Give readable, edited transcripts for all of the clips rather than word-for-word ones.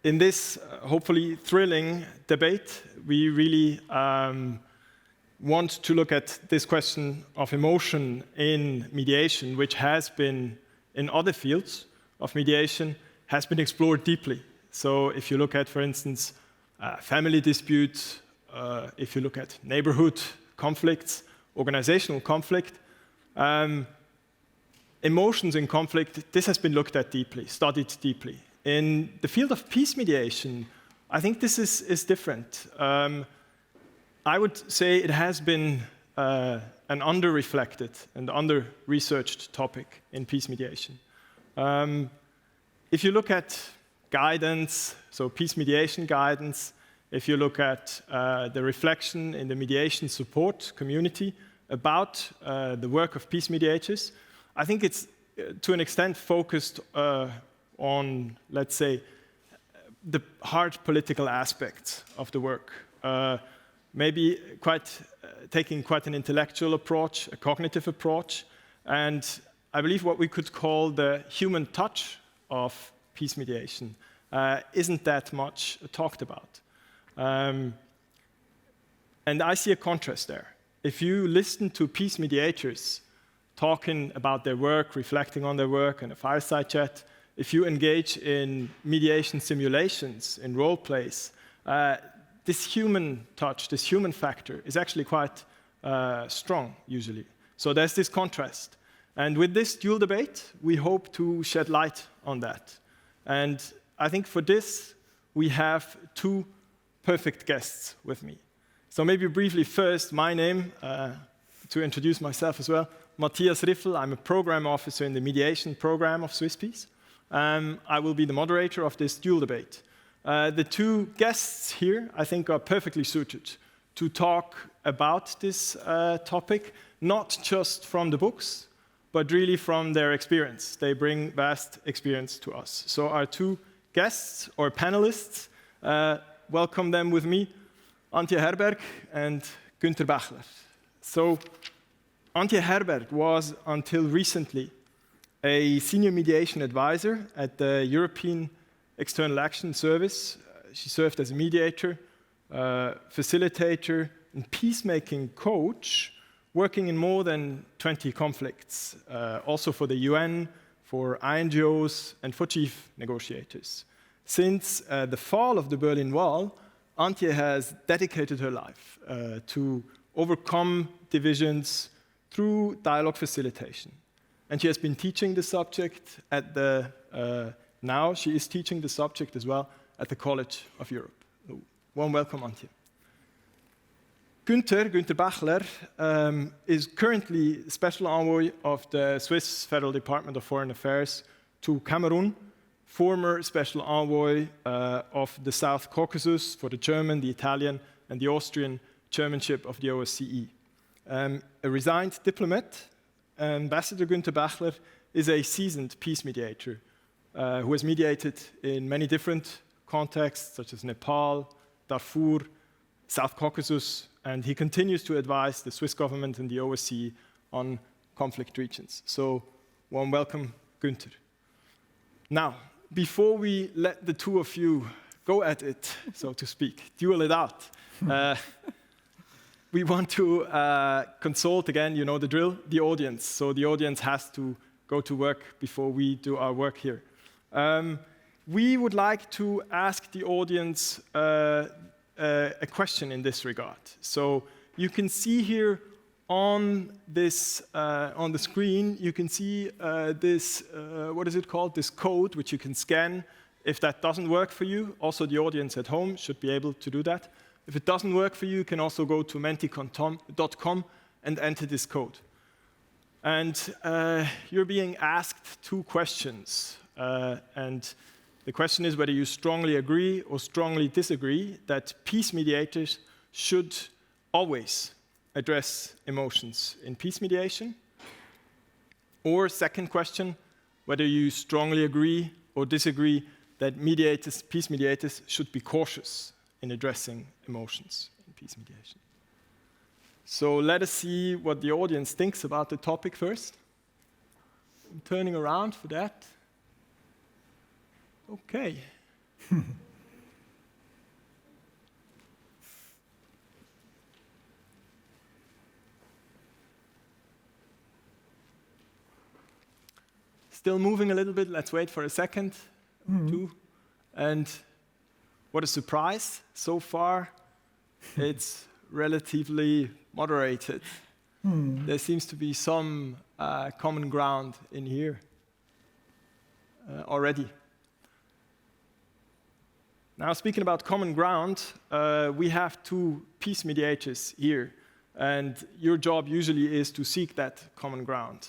in this hopefully thrilling debate, we really want to look at this question of emotion in mediation, which has been, in other fields of mediation, has been explored deeply. So if you look at, for instance, family disputes, if you look at neighborhood conflicts, organizational conflict, emotions in conflict, this has been looked at deeply, studied deeply. In the field of peace mediation, I think this is different. I would say it has been an under-reflected and under-researched topic in peace mediation. If you look at guidance, so peace mediation guidance, if you look at the reflection in the mediation support community about the work of peace mediators, I think it's to an extent focused on, let's say, the hard political aspects of the work. Maybe taking quite an intellectual approach, a cognitive approach, and I believe what we could call the human touch of peace mediation isn't that much talked about. And I see a contrast there. If you listen to peace mediators talking about their work, reflecting on their work in a fireside chat, if you engage in mediation simulations, in role plays, this human touch, this human factor is actually quite strong, usually. So there's this contrast. And with this dual debate, we hope to shed light on that. And I think for this, we have two perfect guests with me. So maybe briefly first, my name, to introduce myself as well, Matthias Ryffel. I'm a program officer in the mediation program of Swiss Peace. I will be the moderator of this dual debate. The two guests here, I think, are perfectly suited to talk about this topic, not just from the books, but really from their experience. They bring vast experience to us. So our two guests, or panelists, welcome them with me, Antje Herrberg and Günther Bächler. So Antje Herrberg was, until recently, a senior mediation advisor at the European External Action Service. She served as a mediator, facilitator, and peacemaking coach, working in more than 20 conflicts, also for the UN, for NGOs, and for chief negotiators. Since the fall of the Berlin Wall, Antje has dedicated her life to overcome divisions through dialogue facilitation. And she has been teaching the subject at the, now she is teaching the subject as well at the College of Europe. Warm welcome, Antje. Günther Bächler, is currently Special Envoy of the Swiss Federal Department of Foreign Affairs to Cameroon, former Special Envoy of the South Caucasus for the German, the Italian, and the Austrian chairmanship of the OSCE. A resigned diplomat, Ambassador Günther Bächler is a seasoned peace mediator who has mediated in many different contexts, such as Nepal, Darfur, South Caucasus, and he continues to advise the Swiss government and the OSCE on conflict regions. So, warm welcome, Günther. Now, before we let the two of you go at it, so to speak, duel it out, we want to consult again, you know the drill, the audience. So the audience has to go to work before we do our work here. We would like to ask the audience a question in this regard. So you can see here on this on the screen, you can see this what is it called? This code which you can scan. If that doesn't work for you, also the audience at home should be able to do that. If it doesn't work for you, you can also go to menti.com and enter this code. And you're being asked two questions. And the question is whether you strongly agree or strongly disagree that peace mediators should always address emotions in peace mediation. Or second question, whether you strongly agree or disagree that peace mediators should be cautious in addressing emotions in peace mediation. So let us see what the audience thinks about the topic first. I'm turning around for that. Okay. Still moving a little bit. Let's wait for a second, two. And what a surprise. So far, it's relatively moderated. There seems to be some common ground in here already. Now, speaking about common ground, we have two peace mediators here. And your job usually is to seek that common ground.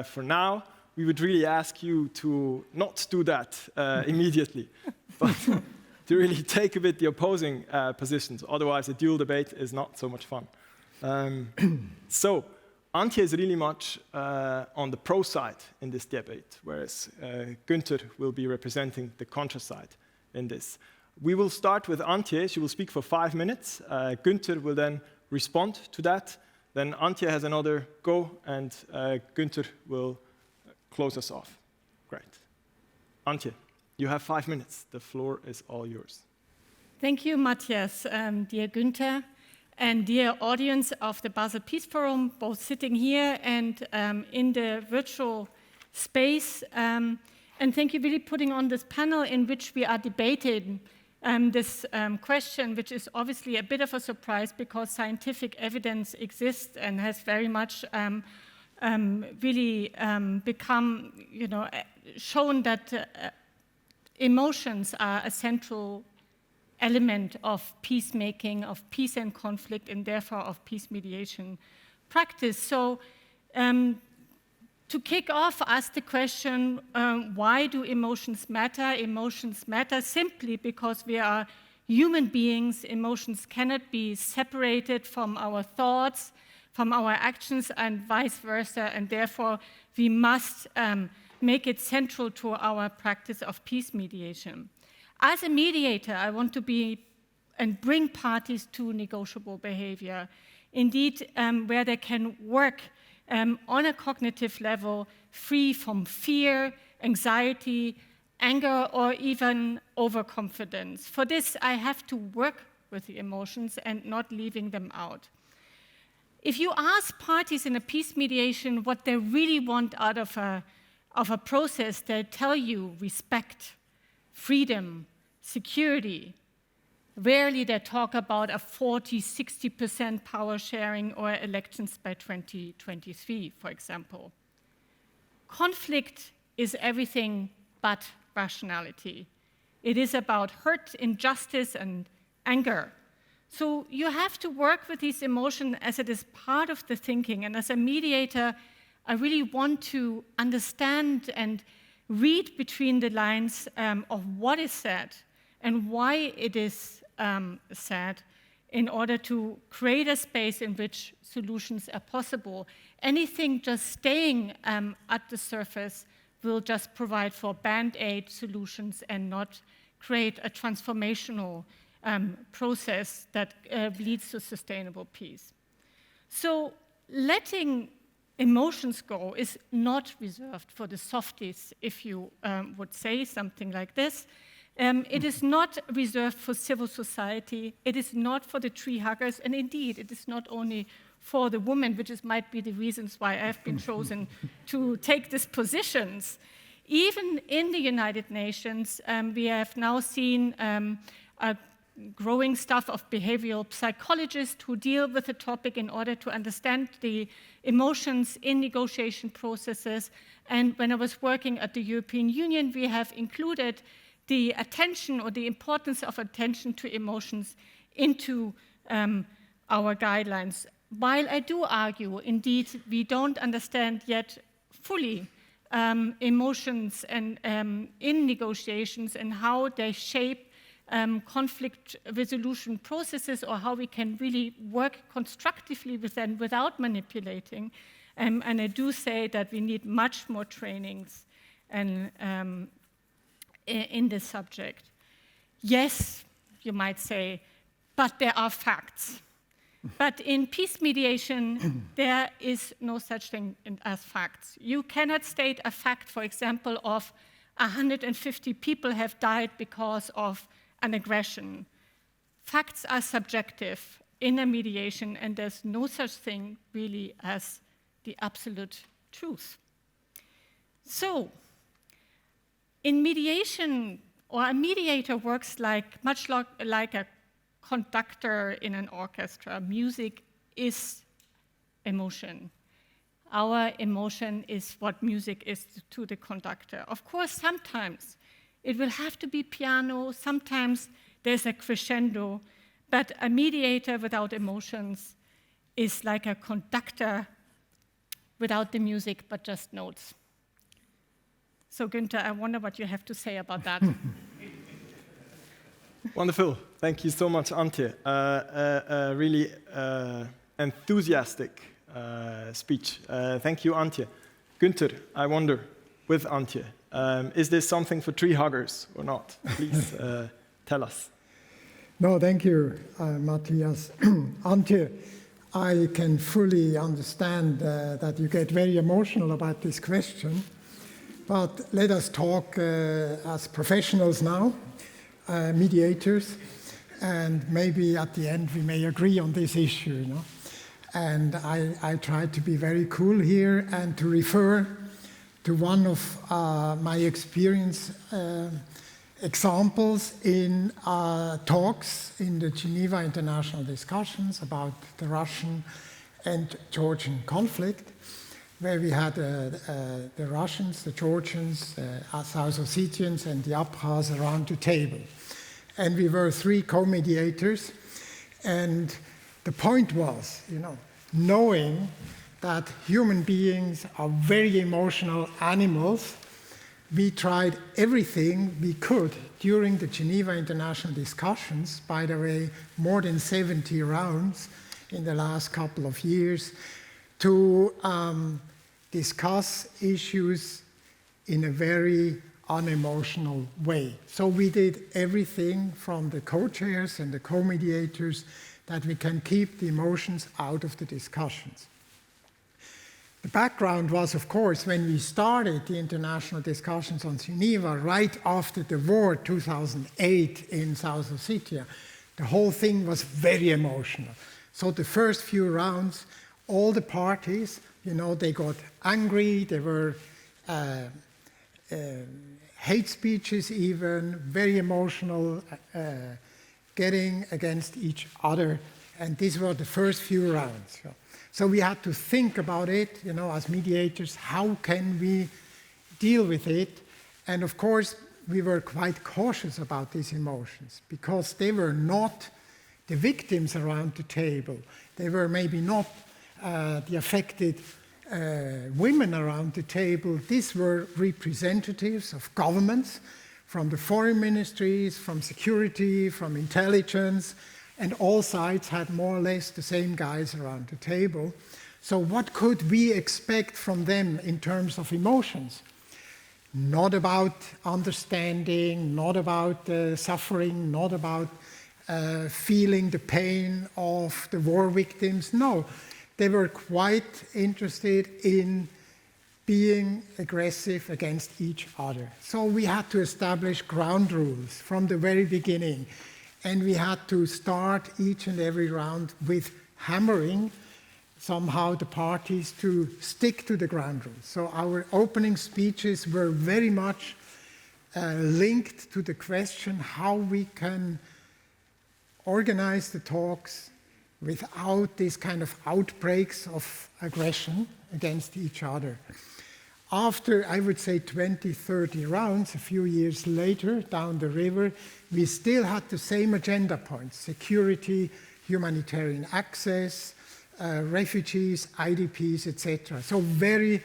For now, we would really ask you to not do that immediately, but to really take a bit the opposing positions. Otherwise, a dual debate is not so much fun. So, Antje is really much on the pro side in this debate, whereas Günther will be representing the contra side in this. We will start with Antje. She will speak for 5 minutes. Günther will then respond to that. Then Antje has another go, and Günther will close us off. Great. Antje, you have 5 minutes. The floor is all yours. Thank you, Matthias, dear Günther, and dear audience of the Basel Peace Forum, both sitting here and in the virtual space. And thank you for really putting on this panel in which we are debating this question, which is obviously a bit of a surprise because scientific evidence exists and has very much really become, shown that emotions are a central element of peacemaking, of peace and conflict, and therefore of peace mediation practice. So to kick off, ask the question, why do emotions matter? Emotions matter simply because we are human beings. Emotions cannot be separated from our thoughts, from our actions, and vice versa, and therefore we must make it central to our practice of peace mediation. As a mediator, I want to be and bring parties to negotiable behavior, indeed, where they can work on a cognitive level, free from fear, anxiety, anger, or even overconfidence. For this, I have to work with the emotions and not leaving them out. If you ask parties in a peace mediation what they really want out of a process, they tell you respect, freedom, security. Rarely they talk about a 40–60% power sharing or elections by 2023, for example. Conflict is everything but rationality. It is about hurt, injustice, and anger. So you have to work with these emotions as it is part of the thinking. And as a mediator, I really want to understand and read between the lines of what is said and why it is said in order to create a space in which solutions are possible. Anything just staying at the surface will just provide for band-aid solutions and not create a transformational process that leads to sustainable peace. So letting emotions go is not reserved for the softies, if you would say something like this. It is not reserved for civil society. It is not for the tree huggers. And indeed, it is not only for the women, which might be the reasons why I've been chosen to take these positions. Even in the United Nations, we have now seen a growing staff of behavioral psychologists who deal with the topic in order to understand the emotions in negotiation processes. And when I was working at the European Union, we have included the attention or the importance of attention to emotions into our guidelines. While I do argue, indeed, we don't understand yet fully emotions and in negotiations and how they shape conflict resolution processes, or how we can really work constructively with them without manipulating. And I do say that we need much more trainings and in this subject. Yes, you might say, but there are facts. But in peace mediation, there is no such thing as facts. You cannot state a fact, for example, of 150 people have died because of an aggression. Facts are subjective in a mediation, and there's no such thing really as the absolute truth. So, in mediation, or a mediator works much like a conductor in an orchestra. Music is emotion. Our emotion is what music is to the conductor. Of course, sometimes it will have to be piano, sometimes there's a crescendo, but a mediator without emotions is like a conductor without the music, but just notes. So Günther, I wonder what you have to say about that. Wonderful. Thank you so much, Antje. Really enthusiastic speech. Thank you, Antje. Günther, I wonder, with Antje, is this something for tree huggers or not? Please tell us. No, thank you, Matthias. Antje, I can fully understand that you get very emotional about this question, but let us talk as professionals now, mediators, and maybe at the end we may agree on this issue. You know? And I try to be very cool here and to refer to one of my examples in talks in the Geneva International Discussions about the Russian and Georgian conflict, where we had the Russians, the Georgians, South Ossetians, and the Abkhaz around the table. And we were 3 co-mediators. And the point was, knowing that human beings are very emotional animals, we tried everything we could during the Geneva International Discussions, by the way, more than 70 rounds in the last couple of years, to discuss issues in a very unemotional way. So we did everything from the co-chairs and the co-mediators that we can keep the emotions out of the discussions. The background was, of course, when we started the international discussions on Geneva right after the war, 2008 in South Ossetia, the whole thing was very emotional. So the first few rounds, all the parties, they got angry, they were hate speeches even, very emotional, getting against each other. And these were the first few rounds. So we had to think about it, as mediators, how can we deal with it? And of course, we were quite cautious about these emotions because they were not the victims around the table. They were maybe not the affected women around the table. These were representatives of governments, from the foreign ministries, from security, from intelligence, and all sides had more or less the same guys around the table. So what could we expect from them in terms of emotions? Not about understanding, not about suffering, not about feeling the pain of the war victims. No, they were quite interested in being aggressive against each other. So we had to establish ground rules from the very beginning. And we had to start each and every round with hammering somehow the parties to stick to the ground rules. So our opening speeches were very much linked to the question how we can organize the talks without these kind of outbreaks of aggression against each other. After, I would say, 20, 30 rounds, a few years later, down the river, we still had the same agenda points: security, humanitarian access, refugees, IDPs, etc. So very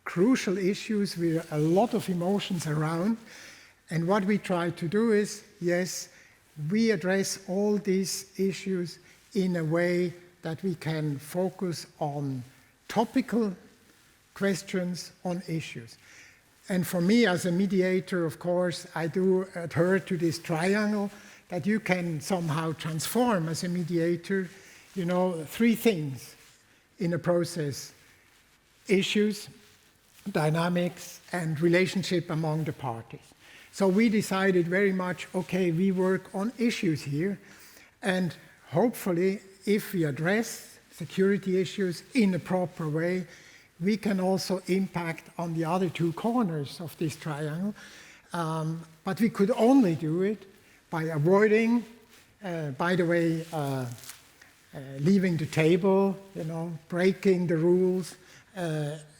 crucial issues with a lot of emotions around. And what we try to do is, yes, we address all these issues in a way that we can focus on topical questions on issues. And for me, as a mediator, of course, I do adhere to this triangle that you can somehow transform as a mediator, 3 things in a process: issues, dynamics, and relationship among the parties. So we decided very much, okay, we work on issues here, and hopefully, if we address security issues in a proper way, we can also impact on the other two corners of this triangle. But we could only do it by avoiding, by the way, leaving the table, breaking the rules,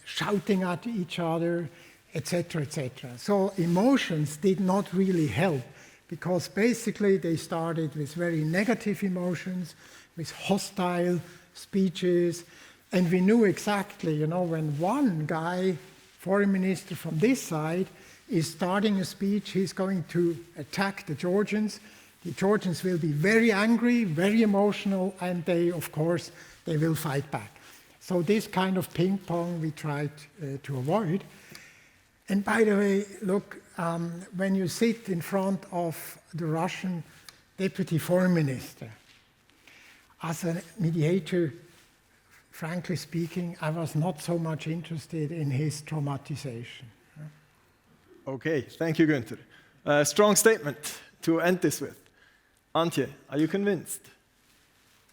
shouting at each other, etc., etc. So emotions did not really help, because basically they started with very negative emotions, with hostile speeches, and we knew exactly, when one guy, foreign minister from this side, is starting a speech, he's going to attack the Georgians. The Georgians will be very angry, very emotional, and they, of course, they will fight back. So this kind of ping pong we tried to avoid. And by the way, look, when you sit in front of the Russian deputy foreign minister, as a mediator, frankly speaking, I was not so much interested in his traumatization. Okay, thank you, Günther. Strong statement to end this with. Antje, are you convinced?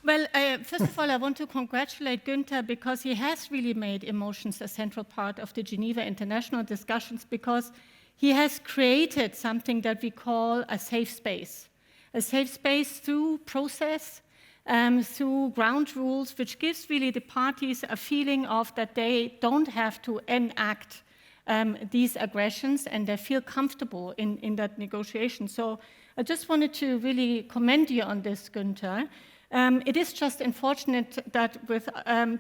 Well, first of all, I want to congratulate Günther, because he has really made emotions a central part of the Geneva International discussions, because he has created something that we call a safe space through process, through ground rules, which gives really the parties a feeling of that they don't have to enact these aggressions, and they feel comfortable in that negotiation. So I just wanted to really commend you on this, Günther. It is just unfortunate that with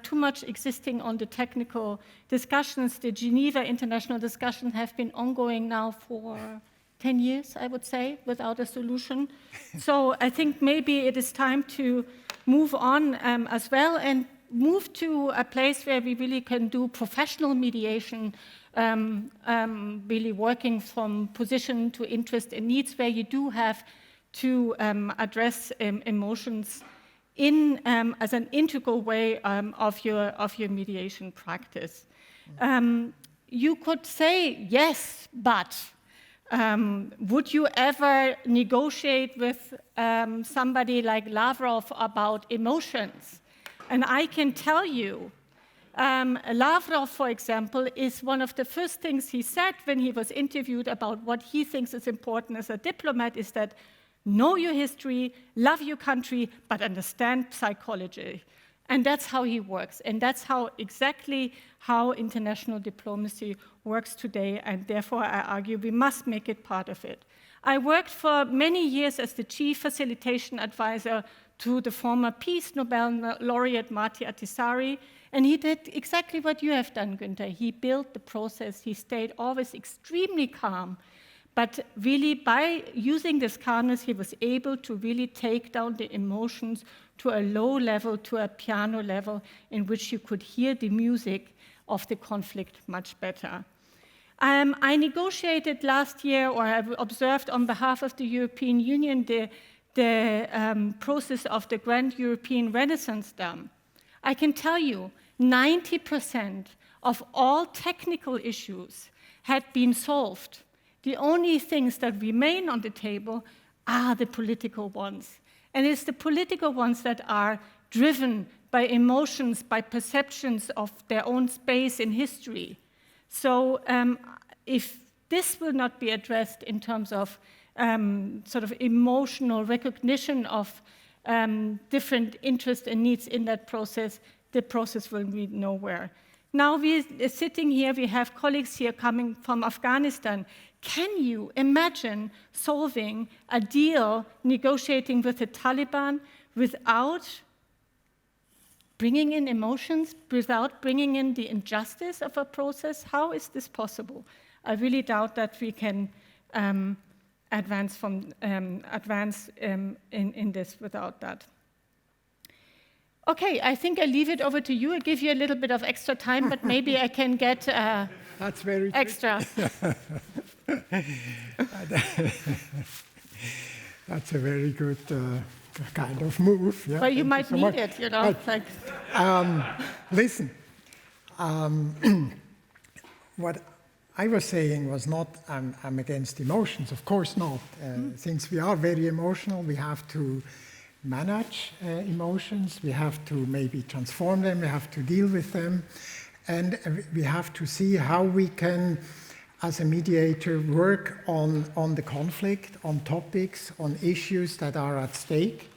too much existing on the technical discussions, the Geneva international discussions have been ongoing now for 10 years, I would say, without a solution. So I think maybe it is time to move on as well, and move to a place where we really can do professional mediation, really working from position to interest and needs, where you do have to address emotions in as an integral way of your mediation practice. You could say yes, but would you ever negotiate with somebody like Lavrov about emotions? And I can tell you, Lavrov, for example, is one of the first things he said when he was interviewed about what he thinks is important as a diplomat, is that know your history, love your country, but understand psychology. And that's how he works. And that's exactly how international diplomacy works today. And therefore, I argue we must make it part of it. I worked for many years as the chief facilitation advisor to the former Peace Nobel laureate Matthias Ryffel, and he did exactly what you have done, Günther. He built the process. He stayed always extremely calm. But really, by using this calmness, he was able to really take down the emotions to a low level, to a piano level, in which you could hear the music of the conflict much better. I negotiated last year, or I observed on behalf of the European Union, the process of the Grand European Renaissance Dam. I can tell you, 90% of all technical issues had been solved. The only things that remain on the table are the political ones. And it's the political ones that are driven by emotions, by perceptions of their own space in history. So if this will not be addressed in terms of sort of emotional recognition of different interests and needs in that process, the process will lead nowhere. Now we're sitting here, we have colleagues here coming from Afghanistan. Can you imagine solving a deal, negotiating with the Taliban without bringing in emotions, without bringing in the injustice of a process? How is this possible? I really doubt that we can advance in this without that. Okay, I think I leave it over to you. I give you a little bit of extra time, but maybe I can get That's very extra. That's a very good kind of move. Yeah, but you might so need much. it, you know. But, listen, what I was saying was not I'm against emotions, of course not. Since we are very emotional, we have to manage emotions, we have to maybe transform them, we have to deal with them. And we have to see how we can, as a mediator, work on the conflict, on topics, on issues that are at stake,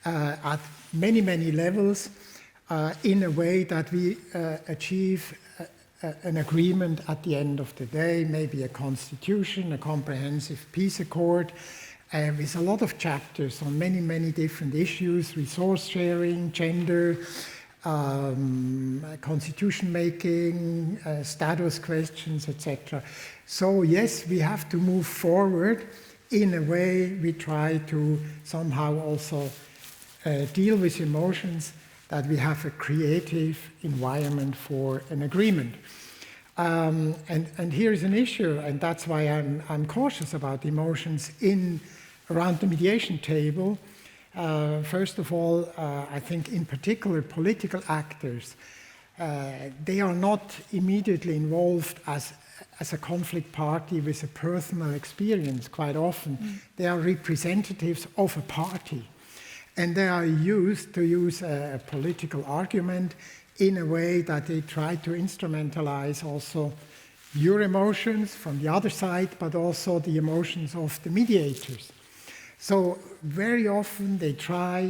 at many, many levels, in a way that we achieve an agreement at the end of the day, maybe a constitution, a comprehensive peace accord, with a lot of chapters on many, many different issues, resource sharing, gender, constitution making, status questions, etc. So yes, we have to move forward in a way we try to somehow also deal with emotions, that we have a creative environment for an agreement. And here is an issue, and that's why I'm cautious about emotions around the mediation table. First of all, I think in particular political actors, they are not immediately involved as a conflict party with a personal experience quite often. They are representatives of a party. And they are used to use a political argument in a way that they try to instrumentalize also your emotions from the other side, but also the emotions of the mediators. So very often they try,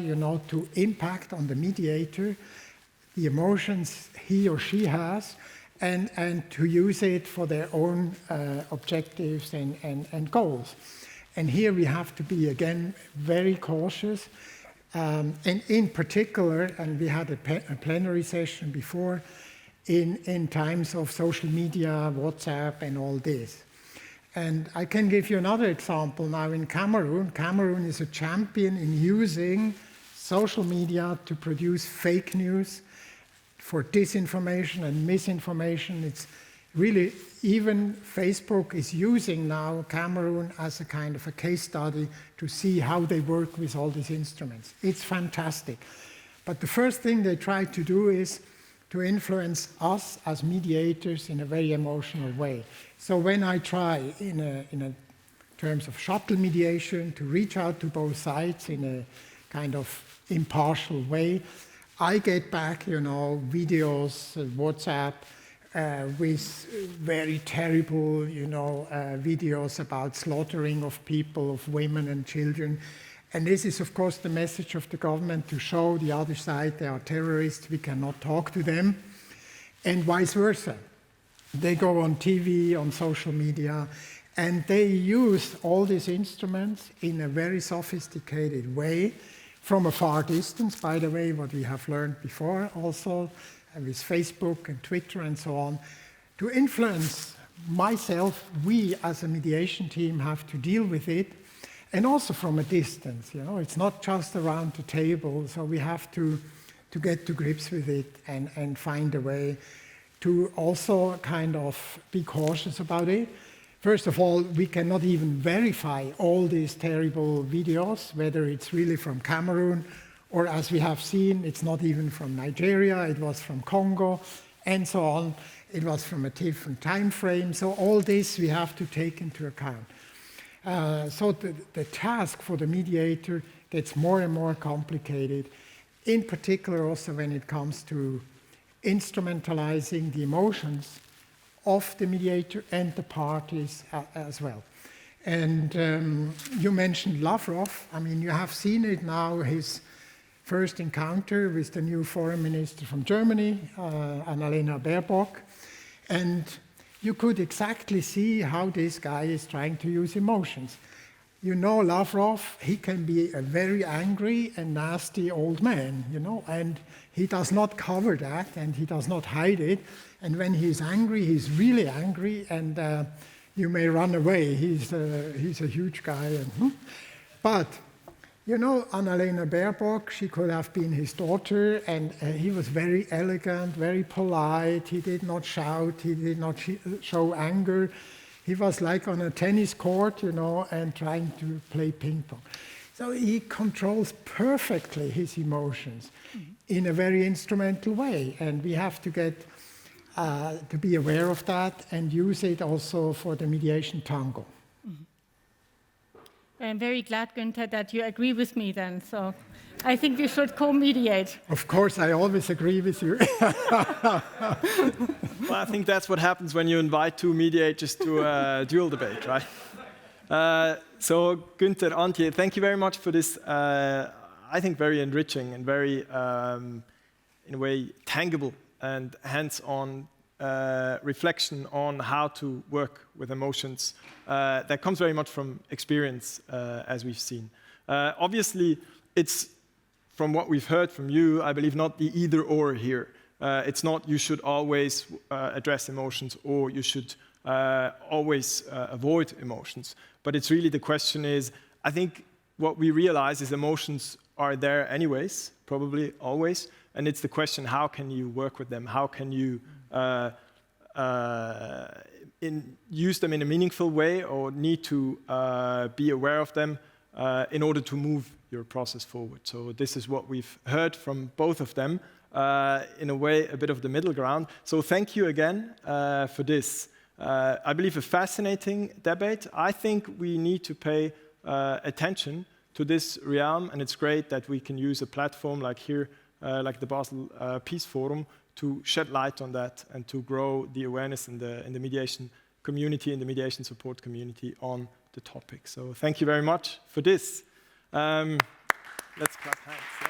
to impact on the mediator, the emotions he or she has, and to use it for their own objectives and goals. And here we have to be, again, very cautious. And in particular, and we had a plenary session before, in times of social media, WhatsApp, and all this. And I can give you another example now in Cameroon. Cameroon is a champion in using social media to produce fake news, for disinformation and misinformation. It's really, even Facebook is using now Cameroon as a kind of a case study to see how they work with all these instruments. It's fantastic. But the first thing they try to do is to influence us as mediators in a very emotional way. So when I try in terms of shuttle mediation to reach out to both sides in a kind of impartial way, I get back, videos, WhatsApp, with very terrible, videos about slaughtering of people, of women and children. And this is, of course, the message of the government to show the other side they are terrorists, we cannot talk to them, and vice versa. They go on TV, on social media, and they use all these instruments in a very sophisticated way, from a far distance, by the way, what we have learned before also, with Facebook and Twitter and so on, to influence myself. We as a mediation team have to deal with it, and also from a distance. It's not just around the table, so we have to get to grips with it and find a way to also kind of be cautious about it. First of all, we cannot even verify all these terrible videos, whether it's really from Cameroon, or as we have seen, it's not even from Nigeria, it was from Congo, and so on. It was from a different time frame. So all this we have to take into account. So the task for the mediator gets more and more complicated, in particular also when it comes to instrumentalizing the emotions of the mediator and the parties as well. And you mentioned Lavrov. I mean, you have seen it now, his first encounter with the new foreign minister from Germany, Annalena Baerbock. And you could exactly see how this guy is trying to use emotions. Lavrov, he can be a very angry and nasty old man, and he does not cover that, and he does not hide it. And when he's angry, he's really angry, and you may run away. He's a huge guy. But, Annalena Baerbock, she could have been his daughter, and he was very elegant, very polite. He did not shout. He did not show anger. He was like on a tennis court, and trying to play ping pong. So he controls perfectly his emotions in a very instrumental way. And we have to get to be aware of that and use it also for the mediation tango. I'm very glad, Günther, that you agree with me then. So I think we should co-mediate. Of course, I always agree with you. Well, I think that's what happens when you invite two mediators to a dual debate, right? So, Günther, Antje, thank you very much for this, I think, very enriching and very, in a way, tangible and hands-on reflection on how to work with emotions. That comes very much from experience, as we've seen. Obviously, it's, from what we've heard from you, I believe not the either-or here. It's not you should always address emotions or you should always avoid emotions. But it's really the question is, I think what we realize is emotions are there anyways, probably always. And it's the question, how can you work with them? How can you use them in a meaningful way or need to be aware of them in order to move your process forward? So this is what we've heard from both of them. In a way, a bit of the middle ground. So thank you again for this. I believe a fascinating debate. I think we need to pay attention to this realm, and it's great that we can use a platform like here, like the Basel Peace Forum, to shed light on that and to grow the awareness in the mediation community, in the mediation support community on the topic. So thank you very much for this. Let's clap hands. Yeah.